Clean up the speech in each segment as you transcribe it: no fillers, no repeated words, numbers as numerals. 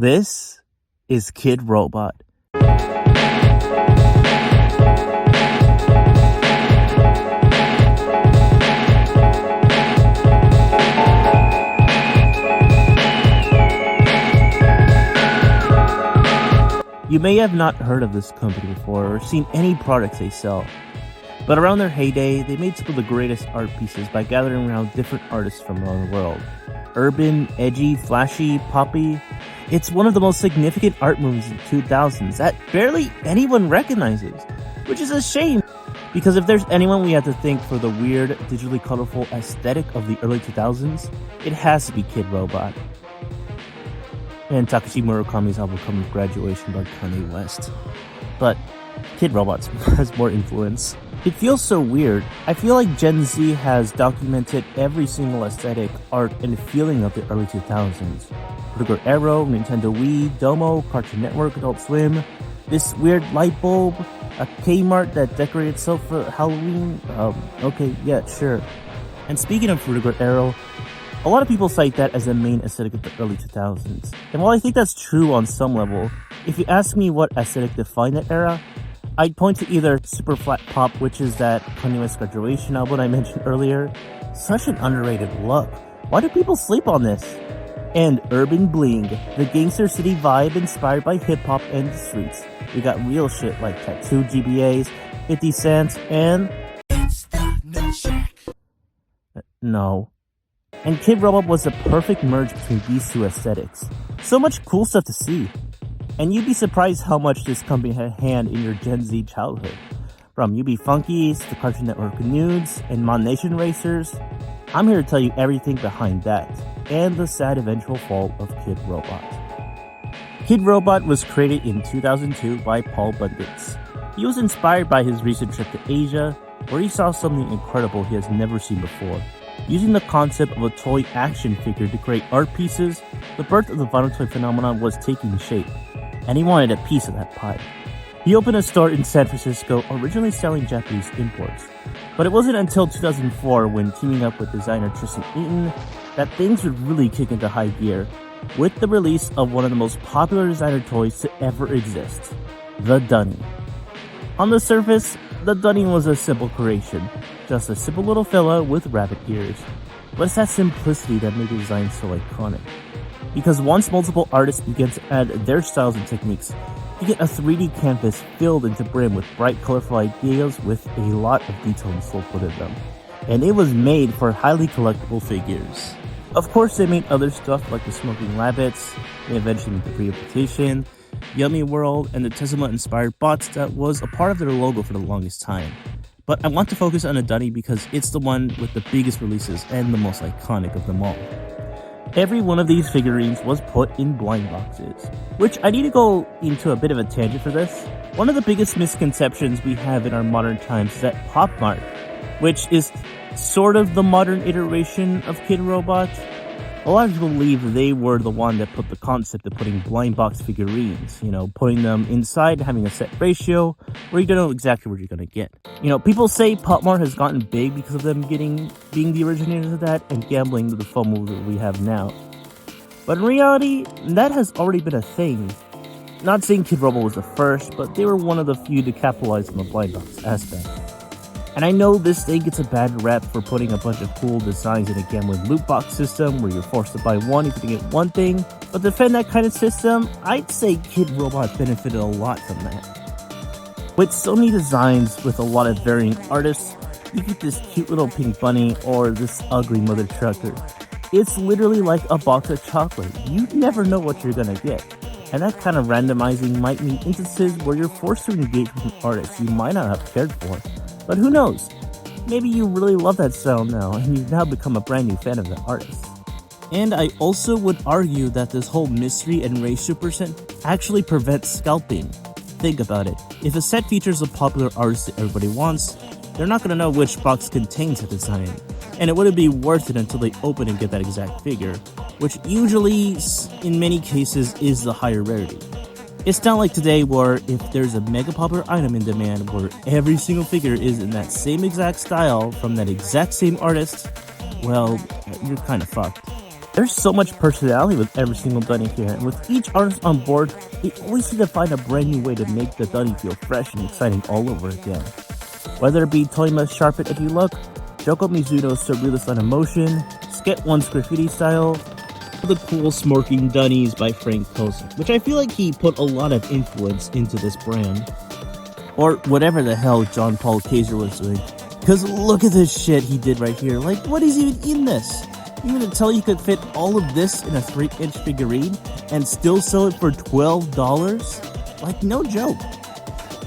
This is Kid Robot. You may have not heard of this company before or seen any products they sell, but around their heyday, they made some of the greatest art pieces by gathering around different artists from around the world. Urban, edgy, flashy, poppy. It's one of the most significant art movements in the 2000s that barely anyone recognizes, which is a shame, because if there's anyone we have to thank for the weird, digitally colorful aesthetic of the early 2000s, it has to be Kid Robot. And Takashi Murakami's album Come Graduation by Kanye West. But Kid Robot has more influence. It feels so weird. I feel like Gen Z has documented every single aesthetic, art, and feeling of the early 2000s. Vertigo Arrow, Nintendo Wii, Domo, Cartoon Network, Adult Swim, this weird light bulb, a Kmart that decorated itself for Halloween. Okay, yeah, sure. And speaking of Vertigo Arrow, a lot of people cite that as the main aesthetic of the early 2000s. And while I think that's true on some level, if you ask me what aesthetic defined that era, I'd point to either Super Flat Pop, which is that Kanye West Graduation album I mentioned earlier. Such an underrated look. Why do people sleep on this? And Urban Bling, the gangster city vibe inspired by hip-hop and the streets. We got real shit like Tattoo GBAs, 50 Cent, and... It's the Milkshake. No. And Kid Robot was the perfect merge between these two aesthetics. So much cool stuff to see. And you'd be surprised how much this company had a hand in your Gen Z childhood. From UB Funkies to Cartoon Network Nudes and Mon Nation Racers, I'm here to tell you everything behind that, and the sad eventual fall of Kid Robot. Kid Robot was created in 2002 by Paul Bunditz. He was inspired by his recent trip to Asia, where he saw something incredible he has never seen before. Using the concept of a toy action figure to create art pieces, the birth of the vinyl toy phenomenon was taking shape, and he wanted a piece of that pie. He opened a store in San Francisco, originally selling Japanese imports. But it wasn't until 2004, when teaming up with designer Tristan Eaton, that things would really kick into high gear, with the release of one of the most popular designer toys to ever exist, the Dunny. On the surface, the Dunny was a simple creation, just a simple little fella with rabbit ears. But it's that simplicity that made the design so iconic. Because once multiple artists began to add their styles and techniques, you get a 3D canvas filled into brim with bright, colorful ideas with a lot of detail and soul put in them. And it was made for highly collectible figures. Of course, they made other stuff like the Smoking Rabbits, they eventually made the Pre-Implication, Yummy World, and the Tesla-inspired bots that was a part of their logo for the longest time. But I want to focus on the Dunny because it's the one with the biggest releases and the most iconic of them all. Every one of these figurines was put in blind boxes, which I need to go into a bit of a tangent for this. One of the biggest misconceptions we have in our modern times is that Pop Mart, which is sort of the modern iteration of Kid Robot, a lot of people believe they were the one that put the concept of putting blind box figurines, putting them inside, having a set ratio, where you don't know exactly what you're going to get. People say Pop Mart has gotten big because of them being the originators of that and gambling with the phone move that we have now. But in reality, that has already been a thing. Not saying Kid Robot was the first, but they were one of the few to capitalize on the blind box aspect. And I know this thing gets a bad rep for putting a bunch of cool designs in a gambling loot box system where you're forced to buy one if you get one thing, but to defend that kind of system, I'd say Kid Robot benefited a lot from that. With so many designs with a lot of varying artists, you get this cute little pink bunny or this ugly mother trucker. It's literally like a box of chocolate. You never know what you're gonna get. And that kind of randomizing might mean instances where you're forced to engage with an artist you might not have cared for. But who knows? Maybe you really love that style now, and you've now become a brand new fan of the artist. And I also would argue that this whole mystery and ratio percent actually prevents scalping. Think about it. If a set features a popular artist that everybody wants, they're not going to know which box contains that design. And it wouldn't be worth it until they open and get that exact figure, which usually, in many cases, is the higher rarity. It's not like today where if there's a mega popular item in demand where every single figure is in that same exact style from that exact same artist, well, you're kind of fucked. There's so much personality with every single dunny here, and with each artist on board, they always seem to find a brand new way to make the dunny feel fresh and exciting all over again. Whether it be Toyma's Sharp It If You Look, Joko Mizuno's Surrealist on Emotion, Sket One's Graffiti Style, or the cool Smorking Dunnies by Frank Kosick, which I feel like he put a lot of influence into this brand. Or whatever the hell John Paul Kaiser was doing. Because look at this shit he did right here. Like, what is even in this? You mean to tell you could fit all of this in a 3-inch figurine and still sell it for $12? Like, no joke.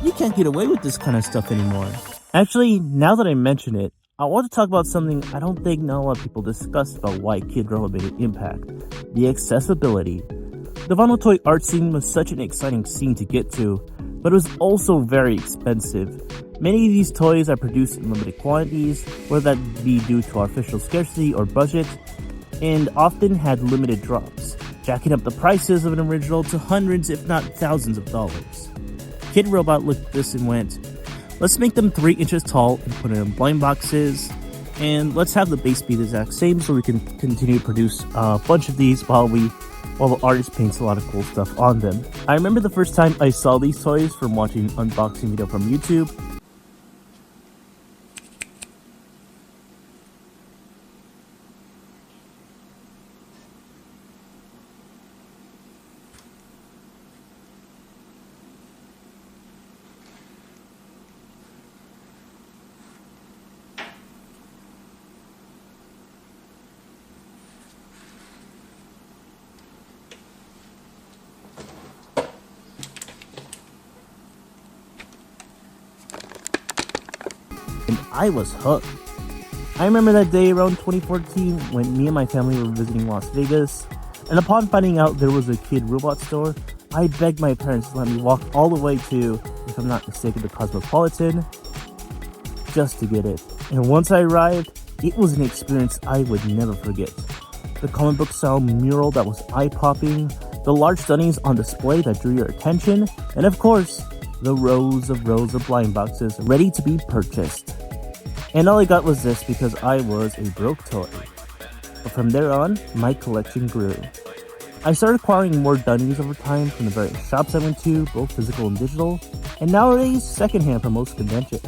You can't get away with this kind of stuff anymore. Actually, now that I mention it, I want to talk about something I don't think not a lot of people discuss about why Kid Robot made an impact. The accessibility. The vinyl toy art scene was such an exciting scene to get to, but it was also very expensive. Many of these toys are produced in limited quantities, whether that be due to artificial scarcity or budget, and often had limited drops, jacking up the prices of an original to hundreds if not thousands of dollars. Kid Robot looked at this and went, let's make them 3 inches tall and put it in blind boxes, and let's have the base be the exact same so we can continue to produce a bunch of these while the artist paints a lot of cool stuff on them. I remember the first time I saw these toys from watching an unboxing video from YouTube. And I was hooked. I remember that day around 2014 when me and my family were visiting Las Vegas, and upon finding out there was a Kid Robot store, I begged my parents to let me walk all the way to, if I'm not mistaken, the Cosmopolitan, just to get it. And once I arrived, it was an experience I would never forget. The comic book style mural that was eye-popping, the large dunnies on display that drew your attention, and of course, the rows of blind boxes ready to be purchased. And all I got was this because I was a broke toy. But from there on, my collection grew. I started acquiring more dunnies over time from the various shops I went to, both physical and digital, and nowadays secondhand from most conventions.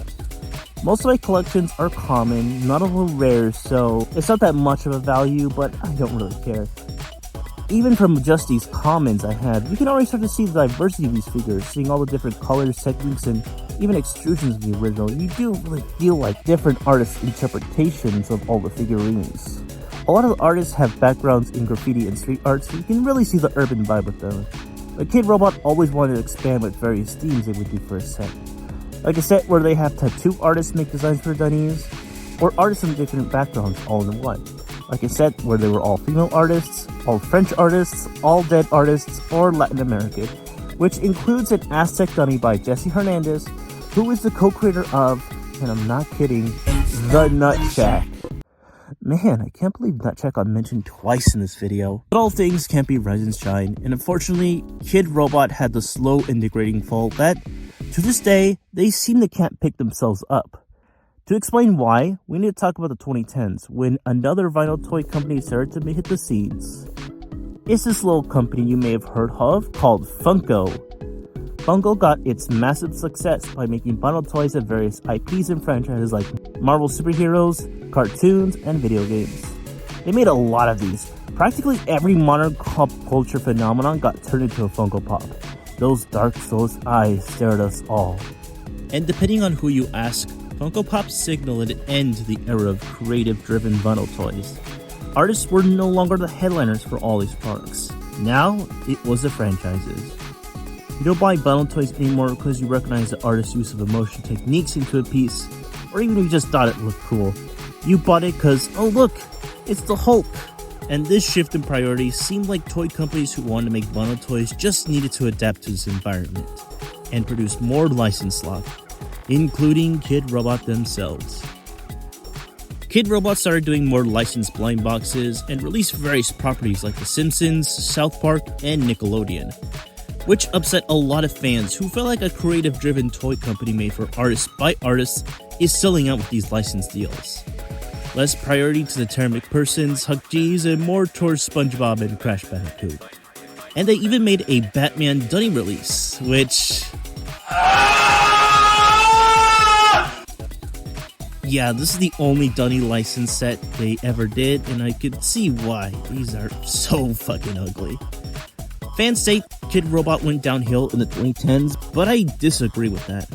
Most of my collections are common, not a little rare, so it's not that much of a value, but I don't really care. Even from just these commons I have, you can already start to see the diversity of these figures, seeing all the different colors, techniques, and even extrusions of the original. You do really feel like different artists' interpretations of all the figurines. A lot of the artists have backgrounds in graffiti and street art, so you can really see the urban vibe with them. But Kid Robot always wanted to expand with various themes they would do for a set. Like a set where they have tattoo artists make designs for dunnies, or artists from different backgrounds all in one. Like a set where they were all female artists, all French artists, all dead artists, or Latin American, which includes an Aztec dunny by Jesse Hernandez, who is the co-creator of, and I'm not kidding, The Nut Shack. Man, I can't believe Nut Shack got mentioned twice in this video. But all things can't be rise and shine, and unfortunately, Kid Robot had the slow and degrading fall that, to this day, they seem to can't pick themselves up. To explain why, we need to talk about the 2010s, when another vinyl toy company started to hit the scenes. It's this little company you may have heard of called Funko. Funko got its massive success by making vinyl toys of various IPs and franchises like Marvel superheroes, cartoons, and video games. They made a lot of these. Practically every modern pop culture phenomenon got turned into a Funko Pop. Those dark soulless eyes stare at us all. And depending on who you ask, Funko Pop signaled an end to the era of creative-driven vinyl toys. Artists were no longer the headliners for all these products. Now, it was the franchises. You don't buy vinyl toys anymore because you recognize the artist's use of emotion techniques into a piece, or even if you just thought it looked cool. You bought it because, oh look, it's the Hulk. And this shift in priorities seemed like toy companies who wanted to make vinyl toys just needed to adapt to this environment and produce more licensed stuff, including Kid Robot themselves. Kid Robot started doing more licensed blind boxes and released various properties like The Simpsons, South Park, and Nickelodeon, which upset a lot of fans who felt like a creative-driven toy company made for artists by artists is selling out with these licensed deals. Less priority to the term McPerson's, Huck G's, and more towards SpongeBob and Crash Bandicoot. And they even made a Batman Dunny release, which... Yeah, this is the only Dunny license set they ever did, and I could see why. These are so fucking ugly. Fans say Kid Robot went downhill in the 2010s, but I disagree with that.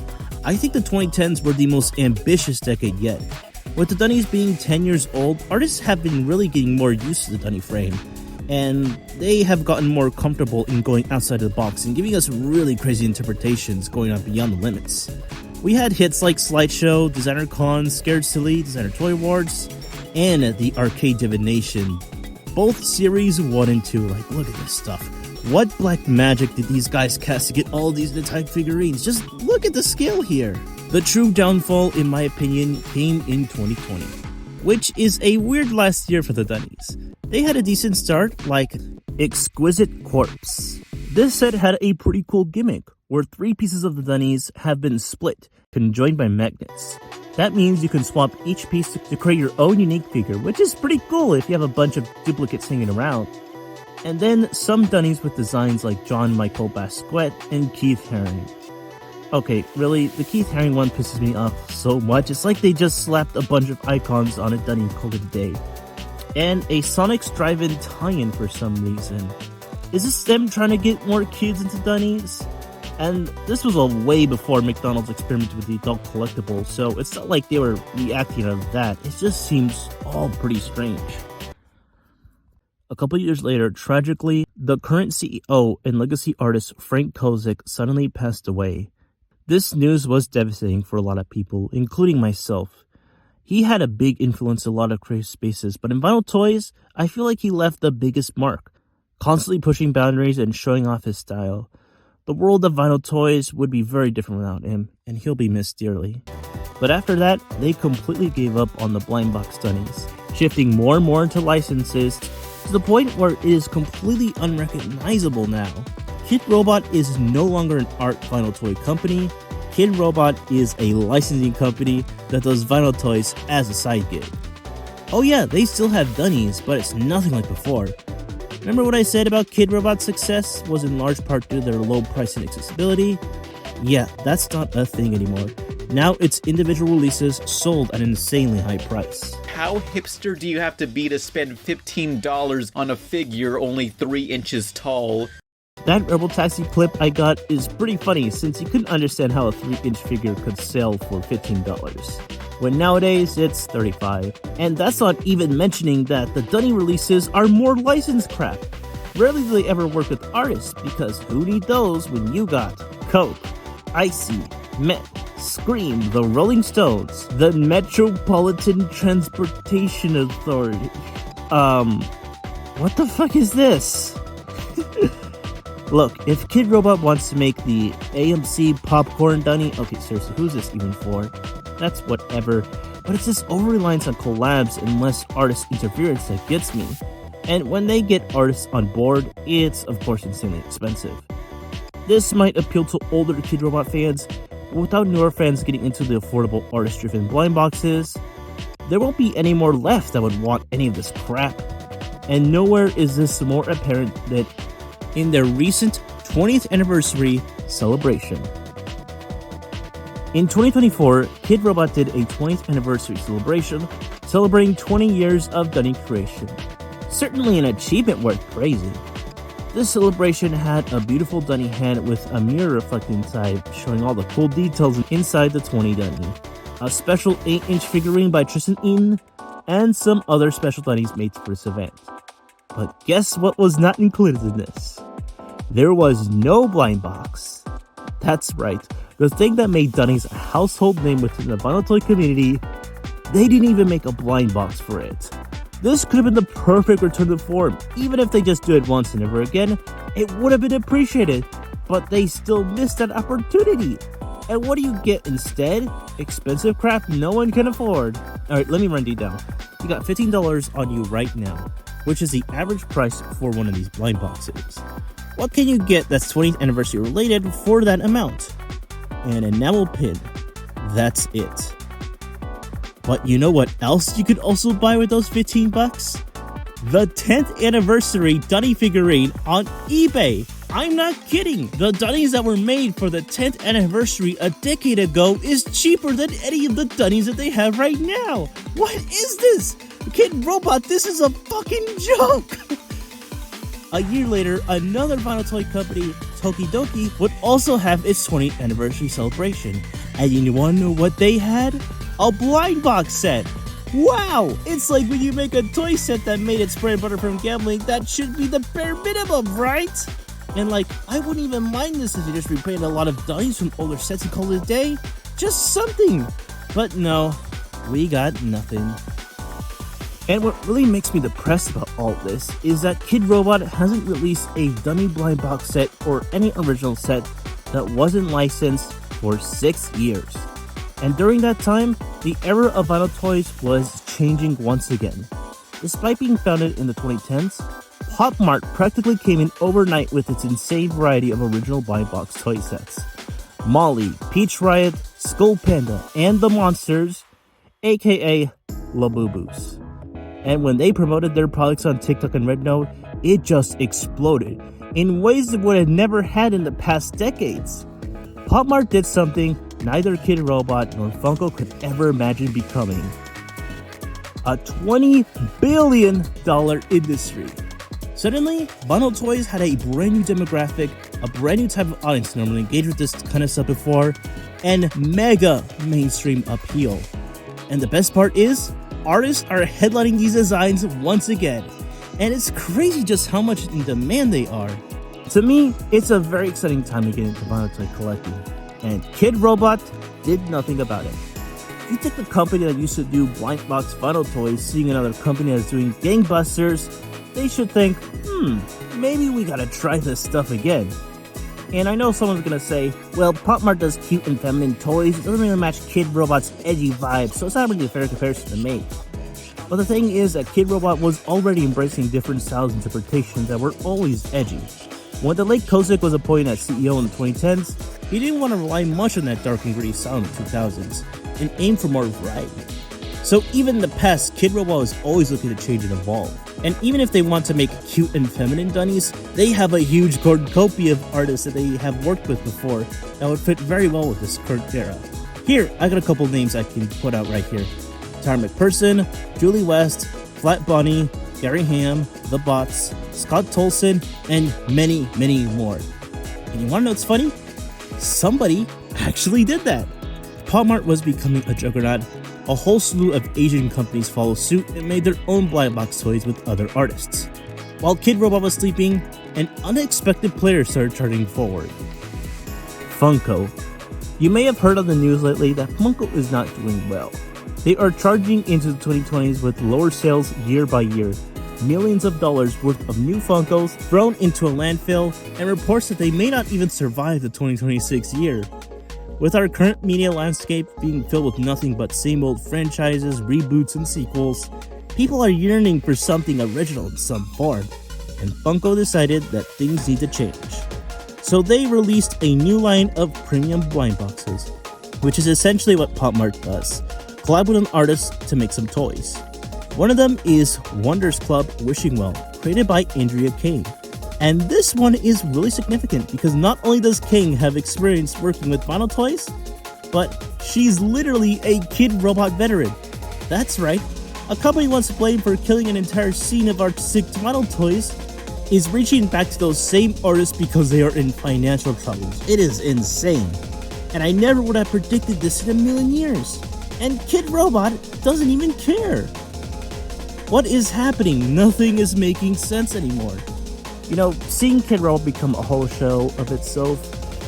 I think the 2010s were the most ambitious decade yet. With the Dunnies being 10 years old, artists have been really getting more used to the Dunny frame, and they have gotten more comfortable in going outside of the box and giving us really crazy interpretations going on beyond the limits. We had hits like Slideshow, Designer Con, Scared Silly, Designer Toy Awards, and the Arcade Divination. Both series 1 and 2, like, look at this stuff. What black magic did these guys cast to get all these type figurines? Just look at the scale here. The true downfall, in my opinion, came in 2020, which is a weird last year for the Dunnies. They had a decent start, like Exquisite Corpse. This set had a pretty cool gimmick, where 3 pieces of the Dunnies have been split, conjoined by magnets. That means you can swap each piece to create your own unique figure, which is pretty cool if you have a bunch of duplicates hanging around. And then some Dunnies with designs like John Michael Basquiat and Keith Haring. Okay, really, the Keith Haring one pisses me off so much. It's like they just slapped a bunch of icons on a Dunny and called it a day. And a Sonic's Drive-In tie-in for some reason. Is this them trying to get more kids into Dunnies? And this was a way before McDonald's experimented with the adult collectible, so it's not like they were reacting to that. It just seems all pretty strange. A couple years later, tragically, the current CEO and legacy artist Frank Kozik suddenly passed away. This news was devastating for a lot of people, including myself. He had a big influence in a lot of creative spaces, but in vinyl toys, I feel like he left the biggest mark, constantly pushing boundaries and showing off his style. The world of vinyl toys would be very different without him, and he'll be missed dearly. But after that, they completely gave up on the blind box Dunnies, shifting more and more into licenses to the point where it is completely unrecognizable now. Kid Robot is no longer an art vinyl toy company. Kid Robot is a licensing company that does vinyl toys as a side gig. Oh yeah, they still have Dunnies, but it's nothing like before. Remember what I said about Kid Robot's success was in large part due to their low price and accessibility? Yeah, that's not a thing anymore. Now it's individual releases sold at an insanely high price. How hipster do you have to be to spend $15 on a figure only 3 inches tall? That Rebel Taxi clip I got is pretty funny since you couldn't understand how a 3-inch figure could sell for $15. When nowadays it's $35. And that's not even mentioning that the Dunny releases are more licensed crap. Rarely do they ever work with artists because who need those when you got Coke, Icy, Met, Scream, the Rolling Stones, the Metropolitan Transportation Authority. What the fuck is this? Look, if Kid Robot wants to make the AMC Popcorn Dunny, okay, seriously, who's this even for? That's whatever, but it's this over-reliance on collabs and less artist interference that gets me. And when they get artists on board, it's of course insanely expensive. This might appeal to older Kid Robot fans, but without newer fans getting into the affordable artist-driven blind boxes, there won't be any more left that would want any of this crap. And nowhere is this more apparent than in their recent 20th anniversary celebration. In 2024, Kid Robot did a 20th anniversary celebration, celebrating 20 years of Dunny creation. Certainly an achievement worth praising. This celebration had a beautiful Dunny head with a mirror reflecting inside, showing all the cool details inside the 20 Dunny, a special 8-inch figurine by Tristan Eaton, and some other special Dunnies made for this event. But guess what was not included in this? There was no blind box. That's right, the thing that made Dunnies a household name within the vinyl toy community, they didn't even make a blind box for it. This could have been the perfect return to form. Even if they just do it once and never again, it would have been appreciated, but they still missed that opportunity. And what do you get instead? Expensive crap no one can afford. Alright, let me run you down. You got $15 on you right now, which is the average price for one of these blind boxes. What can you get that's 20th anniversary related for that amount? An enamel pin. That's it. But you know what else you could also buy with those 15 bucks? The 10th anniversary Dunny figurine on eBay. I'm not kidding. The Dunnies that were made for the 10th anniversary a decade ago is cheaper than any of the Dunnies that they have right now. What is this? Kid Robot, this is a fucking joke. A year later, another vinyl toy company, Tokidoki, would also have its 20th anniversary celebration. And you wanna know what they had? A blind box set. Wow! It's like when you make a toy set that made its bread and butter from gambling, that should be the bare minimum, right? And like, I wouldn't even mind this if you just repainted a lot of Dunnies from older sets and called it a day. Just something. But no, we got nothing. And what really makes me depressed about all this is that Kid Robot hasn't released a Dunny blind box set or any original set that wasn't licensed for 6 years. And during that time, the era of vinyl toys was changing once again. Despite being founded in the 2010s, Pop Mart practically came in overnight with its insane variety of original blind box toy sets. Molly, Peach Riot, Skull Panda, and the Monsters, aka Labubu's. And when they promoted their products on TikTok and RedNote, it just exploded in ways it would have never had in the past decades. Pop Mart did something neither Kid Robot nor Funko could ever imagine becoming. A $20 billion industry. Suddenly, vinyl toys had a brand new demographic, a brand new type of audience normally engaged with this kind of stuff before, and mega mainstream appeal. And the best part is, artists are headlining these designs once again, and it's crazy just how much in demand they are. To me, it's a very exciting time to get into vinyl toy collecting, and Kid Robot did nothing about it. If you take the company that used to do blind box vinyl toys, seeing another company that's doing gangbusters, they should think, maybe we gotta try this stuff again. And I know someone's gonna say, well, Pop Mart does cute and feminine toys, it doesn't really match Kid Robot's edgy vibe, so it's not really a fair comparison to make. But the thing is that Kid Robot was already embracing different styles and interpretations that were always edgy. When the late Kozik was appointed as CEO in the 2010s, he didn't want to rely much on that dark and gritty style in the 2000s, and aim for more variety. So even in the past, Kid Robot was always looking to change and evolve. And even if they want to make cute and feminine Dunnies, they have a huge cornucopia of artists that they have worked with before that would fit very well with this current era. Here, I got a couple names I can put out right here. Tara McPherson, Julie West, Flat Bunny, Gary Ham, The Bots, Scott Tolson, and many, many more. And you wanna know what's funny? Somebody actually did that. Pop Mart was becoming a juggernaut. A whole slew of Asian companies followed suit and made their own blind box toys with other artists. While Kid Robot was sleeping, an unexpected player started charging forward. Funko. You may have heard on the news lately that Funko is not doing well. They are charging into the 2020s with lower sales year by year, millions of dollars worth of new Funkos thrown into a landfill, and reports that they may not even survive the 2026 year. With our current media landscape being filled with nothing but same old franchises, reboots, and sequels, people are yearning for something original in some form, and Funko decided that things need to change. So they released a new line of premium blind boxes, which is essentially what Pop Mart does, collab with an artist to make some toys. One of them is Wonders Club Wishing Well, created by Andrea Kane. And this one is really significant because not only does King have experience working with vinyl toys, but she's literally a Kid Robot veteran. That's right, a company once blamed for killing an entire scene of artistic vinyl toys is reaching back to those same artists because they are in financial troubles. It is insane. And I never would have predicted this in a million years. And Kid Robot doesn't even care. What is happening? Nothing is making sense anymore. You know, seeing Kid Robot become a whole show of itself,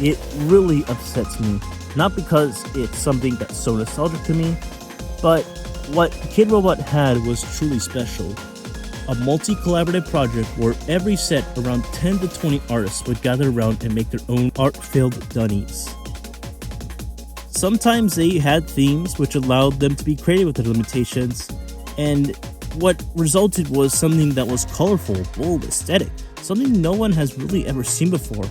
it really upsets me. Not because it's something that's so nostalgic to me, but what Kid Robot had was truly special. A multi-collaborative project where every set around 10 to 20 artists would gather around and make their own art-filled Dunnies. Sometimes they had themes which allowed them to be creative with their limitations, and what resulted was something that was colorful, bold, aesthetic. Something no one has really ever seen before.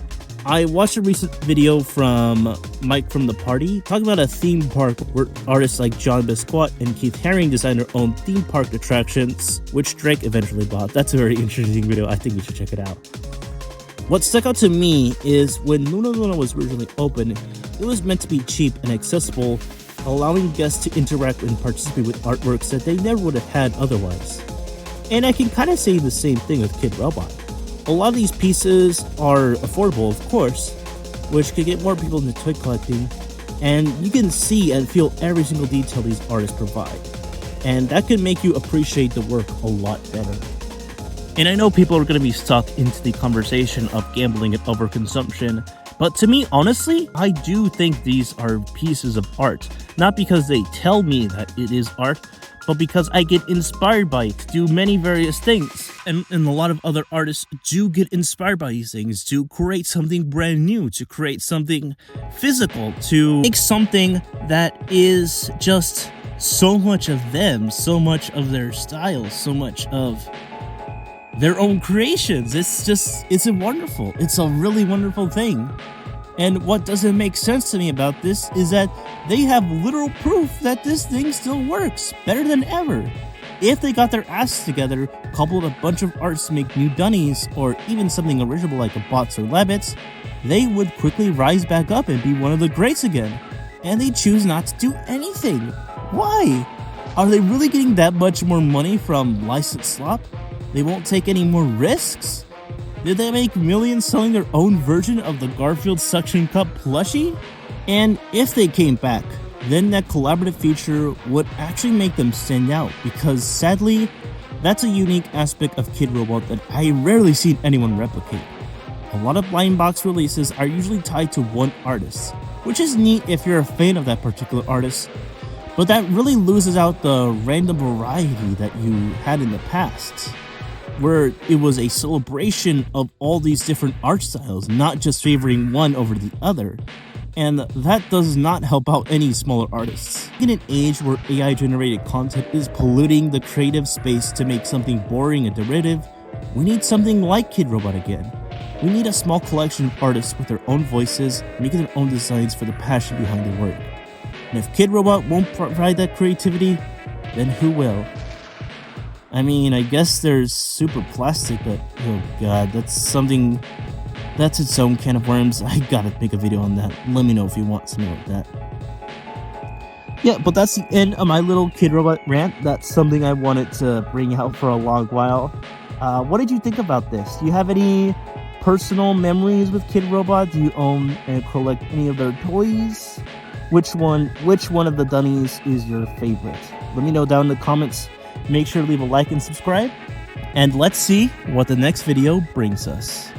I watched a recent video from Mike from the Party talking about a theme park where artists like John Bisquat and Keith Haring designed their own theme park attractions, which Drake eventually bought. That's a very interesting video. I think you should check it out. What stuck out to me is when Luna Luna was originally open, it was meant to be cheap and accessible, allowing guests to interact and participate with artworks that they never would have had otherwise. And I can kind of say the same thing with Kid Robot. A lot of these pieces are affordable, of course, which could get more people into toy collecting, and you can see and feel every single detail these artists provide. And that can make you appreciate the work a lot better. And I know people are going to be stuck into the conversation of gambling and overconsumption, but to me, honestly, I do think these are pieces of art. Not because they tell me that it is art, but because I get inspired by it to do many various things. And a lot of other artists do get inspired by these things to create something brand new, to create something physical, to make something that is just so much of them, so much of their style, so much of their own creations. It's wonderful. It's a really wonderful thing. And what doesn't make sense to me about this is that they have literal proof that this thing still works better than ever. If they got their asses together, coupled a bunch of arts to make new Dunnies, or even something original like a Bots or Labbits, they would quickly rise back up and be one of the greats again. And they choose not to do anything. Why? Are they really getting that much more money from licensed slop? They won't take any more risks? Did they make millions selling their own version of the Garfield Suction Cup plushie? And if they came back, then that collaborative feature would actually make them stand out, because sadly, that's a unique aspect of Kid Robot that I rarely see anyone replicate. A lot of blind box releases are usually tied to one artist, which is neat if you're a fan of that particular artist, but that really loses out the random variety that you had in the past, where it was a celebration of all these different art styles, not just favoring one over the other. And that does not help out any smaller artists. In an age where AI-generated content is polluting the creative space to make something boring and derivative, we need something like Kid Robot again. We need a small collection of artists with their own voices, making their own designs for the passion behind their work. And if Kid Robot won't provide that creativity, then who will? I mean, I guess there's Super Plastic, but oh god, that's its own can of worms. I gotta make a video on that. Let me know if you want something like that. Yeah, but that's the end of my little Kid Robot rant. That's something I wanted to bring out for a long while. What did you think about this? Do you have any personal memories with Kid Robot? Do you own and collect any of their toys? Which one of the Dunnies is your favorite? Let me know down in the comments. Make sure to leave a like and subscribe, and let's see what the next video brings us.